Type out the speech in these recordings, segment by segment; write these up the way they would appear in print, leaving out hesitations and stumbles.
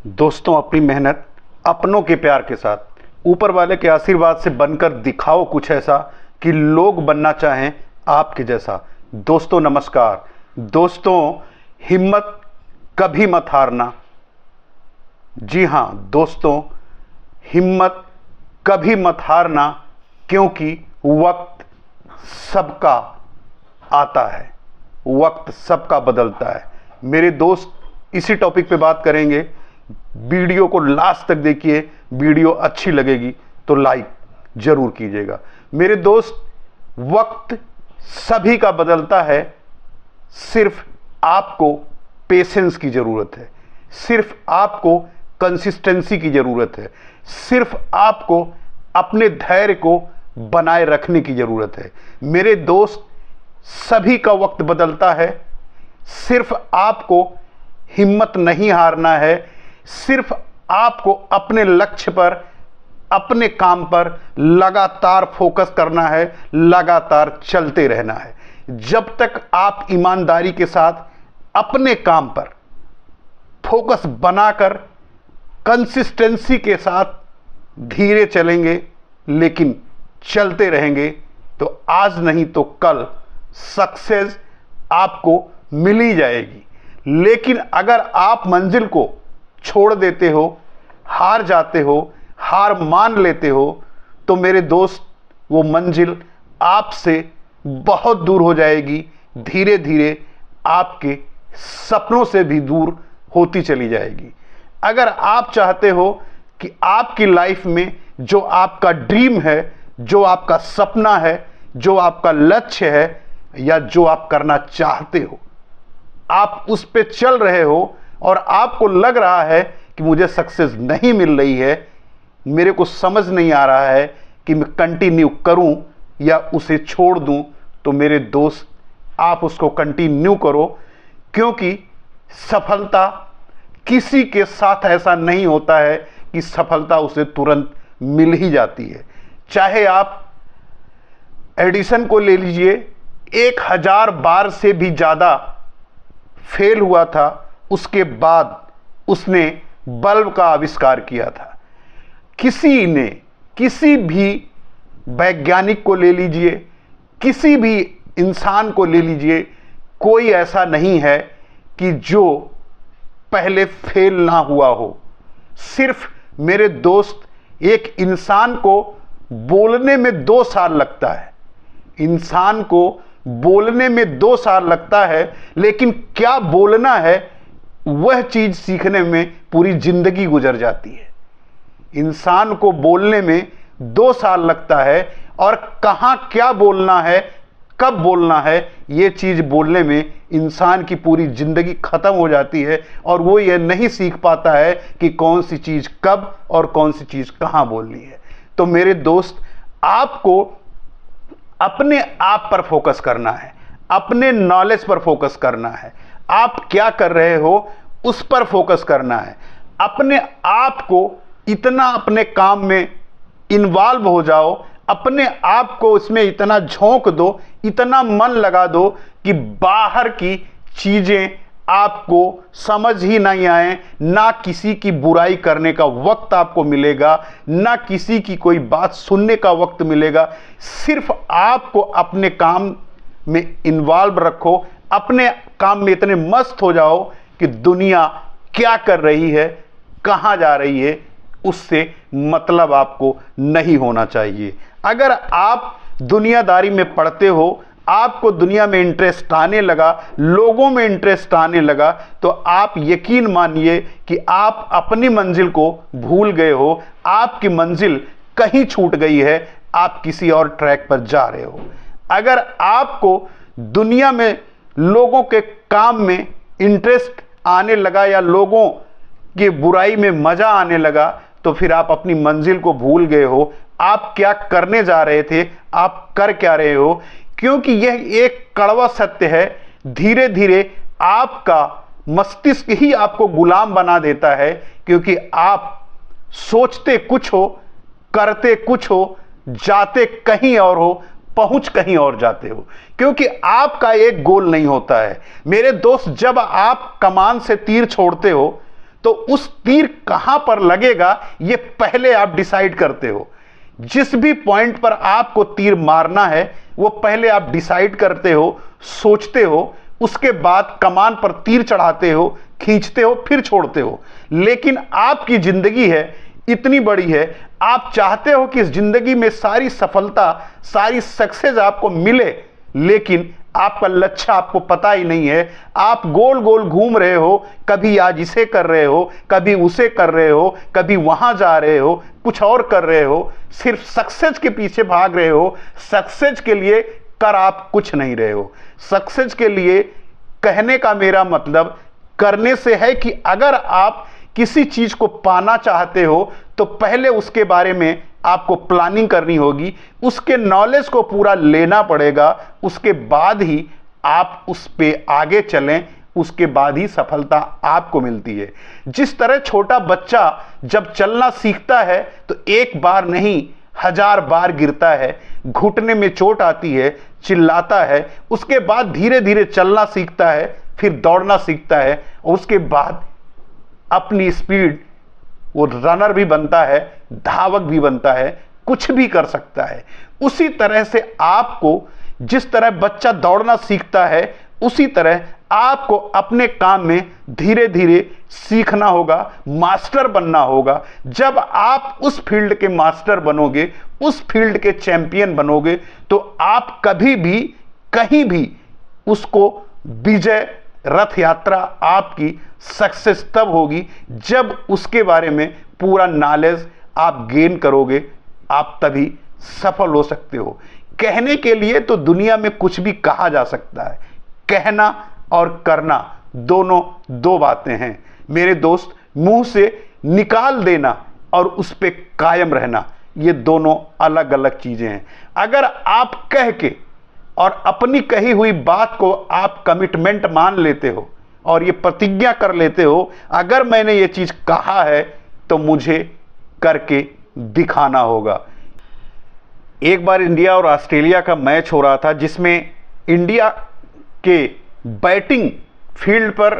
दोस्तों, अपनी मेहनत अपनों के प्यार के साथ ऊपर वाले के आशीर्वाद से बनकर दिखाओ कुछ ऐसा कि लोग बनना चाहें आपके जैसा। दोस्तों नमस्कार। दोस्तों, हिम्मत कभी मत हारना। जी हाँ दोस्तों, हिम्मत कभी मत हारना, क्योंकि वक्त सबका आता है, वक्त सबका बदलता है। मेरे दोस्त, इसी टॉपिक पे बात करेंगे। वीडियो को लास्ट तक देखिए, वीडियो अच्छी लगेगी तो लाइक जरूर कीजिएगा। मेरे दोस्त, वक्त सभी का बदलता है, सिर्फ आपको पेशेंस की ज़रूरत है, सिर्फ आपको कंसिस्टेंसी की ज़रूरत है, सिर्फ आपको अपने धैर्य को बनाए रखने की ज़रूरत है। मेरे दोस्त, सभी का वक्त बदलता है, सिर्फ आपको हिम्मत नहीं हारना है, सिर्फ आपको अपने लक्ष्य पर, अपने काम पर लगातार फोकस करना है, लगातार चलते रहना है। जब तक आप ईमानदारी के साथ अपने काम पर फोकस बनाकर कंसिस्टेंसी के साथ धीरे चलेंगे, लेकिन चलते रहेंगे, तो आज नहीं तो कल सक्सेस आपको मिल ही जाएगी। लेकिन अगर आप मंजिल को छोड़ देते हो, हार जाते हो, हार मान लेते हो, तो मेरे दोस्त वो मंजिल आपसे बहुत दूर हो जाएगी, धीरे धीरे आपके सपनों से भी दूर होती चली जाएगी। अगर आप चाहते हो कि आपकी लाइफ में जो आपका ड्रीम है, जो आपका सपना है, जो आपका लक्ष्य है, या जो आप करना चाहते हो, आप उस पे चल रहे हो और आपको लग रहा है कि मुझे सक्सेस नहीं मिल रही है, मेरे को समझ नहीं आ रहा है कि मैं कंटिन्यू करूं या उसे छोड़ दूं, तो मेरे दोस्त आप उसको कंटिन्यू करो, क्योंकि सफलता किसी के साथ ऐसा नहीं होता है कि सफलता उसे तुरंत मिल ही जाती है। चाहे आप एडिसन को ले लीजिए, 1000 बार से भी ज़्यादा फेल हुआ था, उसके बाद उसने बल्ब का आविष्कार किया था। किसी ने, किसी भी वैज्ञानिक को ले लीजिए, किसी भी इंसान को ले लीजिए, कोई ऐसा नहीं है कि जो पहले फेल ना हुआ हो। सिर्फ मेरे दोस्त, एक इंसान को बोलने में 2 साल लगता है, इंसान को बोलने में 2 साल लगता है, लेकिन क्या बोलना है वह चीज सीखने में पूरी जिंदगी गुजर जाती है। इंसान को बोलने में 2 साल लगता है, और कहां क्या बोलना है, कब बोलना है, यह चीज बोलने में इंसान की पूरी जिंदगी खत्म हो जाती है, और वो ये नहीं सीख पाता है कि कौन सी चीज कब और कौन सी चीज कहां बोलनी है। तो मेरे दोस्त, आपको अपने आप पर फोकस करना है, अपने नॉलेज पर फोकस करना है, आप क्या कर रहे हो उस पर फोकस करना है। अपने आप को इतना अपने काम में इन्वॉल्व हो जाओ, अपने आप को इसमें इतना झोंक दो, इतना मन लगा दो कि बाहर की चीजें आपको समझ ही नहीं आए, ना किसी की बुराई करने का वक्त आपको मिलेगा, ना किसी की कोई बात सुनने का वक्त मिलेगा। सिर्फ आपको अपने काम में इन्वॉल्व रखो, अपने काम में इतने मस्त हो जाओ कि दुनिया क्या कर रही है, कहां जा रही है, उससे मतलब आपको नहीं होना चाहिए। अगर आप दुनियादारी में पढ़ते हो, आपको दुनिया में इंटरेस्ट आने लगा, लोगों में इंटरेस्ट आने लगा, तो आप यकीन मानिए कि आप अपनी मंजिल को भूल गए हो, आपकी मंजिल कहीं छूट गई है, आप किसी और ट्रैक पर जा रहे हो। अगर आपको दुनिया में लोगों के काम में इंटरेस्ट आने लगा, या लोगों की बुराई में मजा आने लगा, तो फिर आप अपनी मंजिल को भूल गए हो। आप क्या करने जा रहे थे, आप कर क्या रहे हो, क्योंकि यह एक कड़वा सत्य है। धीरे धीरे आपका मस्तिष्क ही आपको गुलाम बना देता है, क्योंकि आप सोचते कुछ हो, करते कुछ हो, जाते कहीं और हो, पहुंच कहीं और जाते हो, क्योंकि आपका एक गोल नहीं होता है। मेरे दोस्त, जब आप कमान से तीर छोड़ते हो तो उस तीर कहां पर लगेगा ये पहले आप डिसाइड करते हो। जिस भी पॉइंट पर आपको तीर मारना है वो पहले आप डिसाइड करते हो, सोचते हो, उसके बाद कमान पर तीर चढ़ाते हो, खींचते हो, फिर छोड़ते हो। लेकिन आपकी जिंदगी है इतनी बड़ी है, आप चाहते हो कि इस जिंदगी में सारी सफलता, सारी सक्सेस आपको मिले, लेकिन आपका लक्ष्य आपको पता ही नहीं है। आप गोल गोल घूम रहे हो, कभी आज इसे कर रहे हो, कभी उसे कर रहे हो, कभी वहां जा रहे हो, कुछ और कर रहे हो, सिर्फ सक्सेस के पीछे भाग रहे हो। सक्सेस के लिए कर आप कुछ नहीं रहे हो। सक्सेस के लिए कहने का मेरा मतलब करने से है कि अगर आप किसी चीज को पाना चाहते हो तो पहले उसके बारे में आपको प्लानिंग करनी होगी, उसके नॉलेज को पूरा लेना पड़ेगा, उसके बाद ही आप उस पे आगे चलें, उसके बाद ही सफलता आपको मिलती है। जिस तरह छोटा बच्चा जब चलना सीखता है तो एक बार नहीं 1000 बार गिरता है, घुटने में चोट आती है, चिल्लाता है, उसके बाद धीरे धीरे चलना सीखता है, फिर दौड़ना सीखता है, और उसके बाद अपनी स्पीड वो रनर भी बनता है, धावक भी बनता है, कुछ भी कर सकता है। उसी तरह से आपको जिस तरह बच्चा दौड़ना सीखता है उसी तरह आपको अपने काम में धीरे धीरे सीखना होगा, मास्टर बनना होगा। जब आप उस फील्ड के मास्टर बनोगे, उस फील्ड के चैंपियन बनोगे, तो आप कभी भी कहीं भी उसको विजय रथ यात्रा आपकी सक्सेस तब होगी जब उसके बारे में पूरा नॉलेज आप गेन करोगे, आप तभी सफल हो सकते हो। कहने के लिए तो दुनिया में कुछ भी कहा जा सकता है, कहना और करना दोनों दो बातें हैं मेरे दोस्त। मुंह से निकाल देना और उस पे कायम रहना, ये दोनों अलग अलग चीजें हैं। अगर आप कह के और अपनी कही हुई बात को आप कमिटमेंट मान लेते हो और ये प्रतिज्ञा कर लेते हो, अगर मैंने ये चीज कहा है तो मुझे करके दिखाना होगा। एक बार इंडिया और ऑस्ट्रेलिया का मैच हो रहा था जिसमें इंडिया के बैटिंग फील्ड पर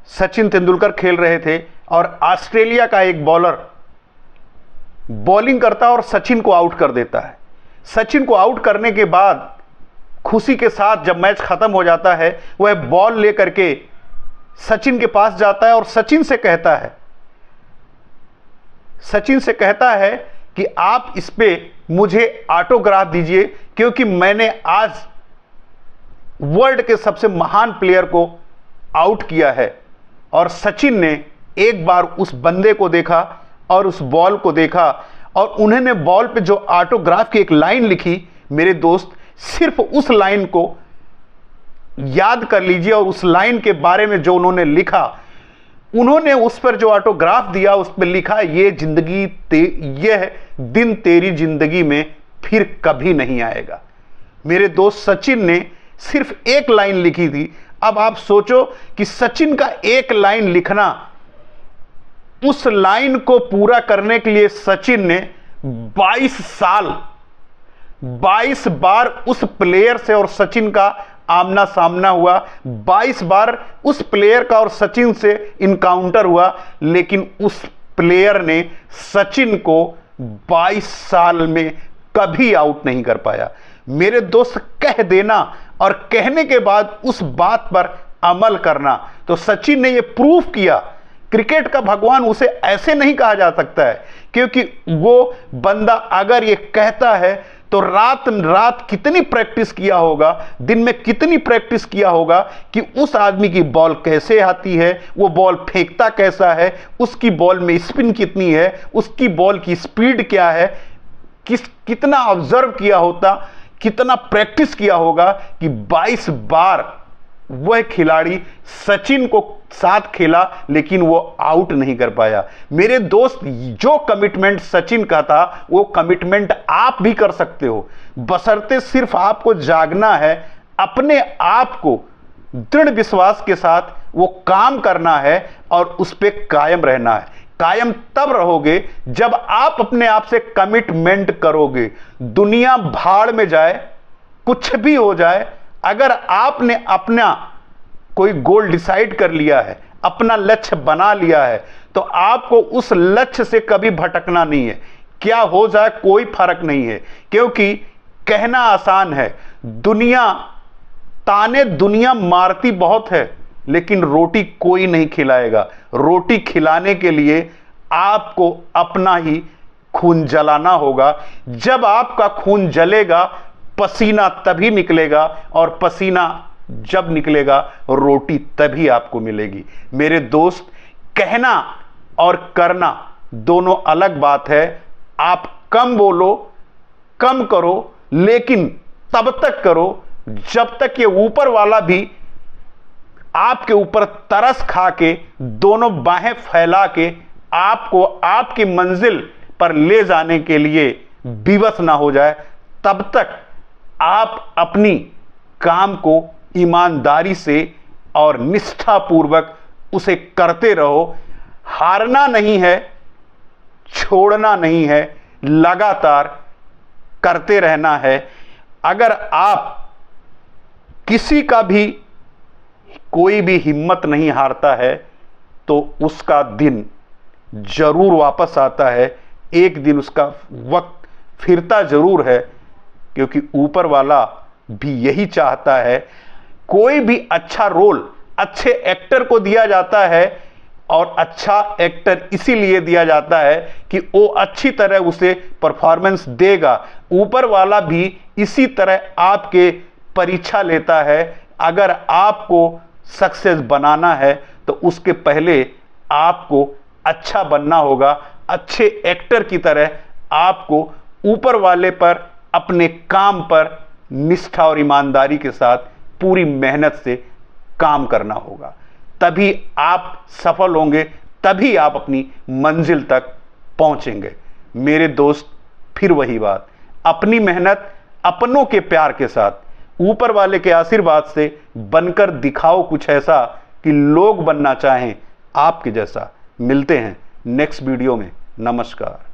सचिन तेंदुलकर खेल रहे थे और ऑस्ट्रेलिया का एक बॉलर बॉलिंग करता और सचिन को आउट कर देता है। सचिन को आउट करने के बाद खुशी के साथ जब मैच खत्म हो जाता है, वह बॉल लेकर के सचिन के पास जाता है और सचिन से कहता है कि आप इस पे मुझे ऑटोग्राफ दीजिए, क्योंकि मैंने आज वर्ल्ड के सबसे महान प्लेयर को आउट किया है। और सचिन ने एक बार उस बंदे को देखा और उस बॉल को देखा और उन्होंने बॉल पे जो ऑटोग्राफ की एक लाइन लिखी, मेरे दोस्त सिर्फ उस लाइन को याद कर लीजिए और उस लाइन के बारे में जो उन्होंने लिखा, उन्होंने उस पर जो ऑटोग्राफ दिया उस पर लिखा, यह दिन तेरी जिंदगी में फिर कभी नहीं आएगा। मेरे दोस्त सचिन ने सिर्फ एक लाइन लिखी थी। अब आप सोचो कि सचिन का एक लाइन लिखना, उस लाइन को पूरा करने के लिए सचिन ने 22 बार उस प्लेयर से और सचिन का आमना सामना हुआ, 22 बार उस प्लेयर का और सचिन से इनकाउंटर हुआ, लेकिन उस प्लेयर ने सचिन को 22 साल में कभी आउट नहीं कर पाया। मेरे दोस्त, कह देना और कहने के बाद उस बात पर अमल करना, तो सचिन ने यह प्रूव किया। क्रिकेट का भगवान उसे ऐसे नहीं कहा जा सकता है, क्योंकि वो बंदा अगर ये कहता है तो रात रात कितनी प्रैक्टिस किया होगा, दिन में कितनी प्रैक्टिस किया होगा कि उस आदमी की बॉल कैसे आती है, वो बॉल फेंकता कैसा है, उसकी बॉल में स्पिन कितनी है, उसकी बॉल की स्पीड क्या है, कितना ऑब्जर्व किया होता, कितना प्रैक्टिस किया होगा कि 22 बार वह खिलाड़ी सचिन को साथ खेला लेकिन वो आउट नहीं कर पाया। मेरे दोस्त, जो कमिटमेंट सचिन का था वो कमिटमेंट आप भी कर सकते हो, बशर्ते सिर्फ आपको जागना है, अपने आप को दृढ़ विश्वास के साथ वो काम करना है और उस पर कायम रहना है। कायम तब रहोगे जब आप अपने आप से कमिटमेंट करोगे। दुनिया भाड़ में जाए, कुछ भी हो जाए, अगर आपने अपना कोई गोल डिसाइड कर लिया है, अपना लक्ष्य बना लिया है तो आपको उस लक्ष्य से कभी भटकना नहीं है। क्या हो जाए कोई फर्क नहीं है, क्योंकि कहना आसान है, दुनिया मारती बहुत है, लेकिन रोटी कोई नहीं खिलाएगा। रोटी खिलाने के लिए आपको अपना ही खून जलाना होगा। जब आपका खून जलेगा पसीना तभी निकलेगा, और पसीना जब निकलेगा रोटी तभी आपको मिलेगी। मेरे दोस्त, कहना और करना दोनों अलग बात है। आप कम बोलो, कम करो, लेकिन तब तक करो जब तक ये ऊपर वाला भी आपके ऊपर तरस खा के, दोनों बाहें फैला के आपको आपकी मंजिल पर ले जाने के लिए विवश ना हो जाए। तब तक आप अपनी काम को ईमानदारी से और निष्ठापूर्वक उसे करते रहो। हारना नहीं है, छोड़ना नहीं है, लगातार करते रहना है। अगर आप किसी का भी कोई भी हिम्मत नहीं हारता है तो उसका दिन जरूर वापस आता है। एक दिन उसका वक्त फिरता जरूर है, क्योंकि ऊपर वाला भी यही चाहता है। कोई भी अच्छा रोल अच्छे एक्टर को दिया जाता है, और अच्छा एक्टर इसीलिए दिया जाता है कि वो अच्छी तरह उसे परफॉर्मेंस देगा। ऊपर वाला भी इसी तरह आपके परीक्षा लेता है। अगर आपको सक्सेस बनाना है तो उसके पहले आपको अच्छा बनना होगा। अच्छे एक्टर की तरह आपको ऊपर वाले पर, अपने काम पर निष्ठा और ईमानदारी के साथ पूरी मेहनत से काम करना होगा। तभी आप सफल होंगे, तभी आप अपनी मंजिल तक पहुंचेंगे। मेरे दोस्त, फिर वही बात, अपनी मेहनत अपनों के प्यार के साथ, ऊपर वाले के आशीर्वाद से बनकर दिखाओ कुछ ऐसा कि लोग बनना चाहें आपके जैसा। मिलते हैं नेक्स्ट वीडियो में। नमस्कार।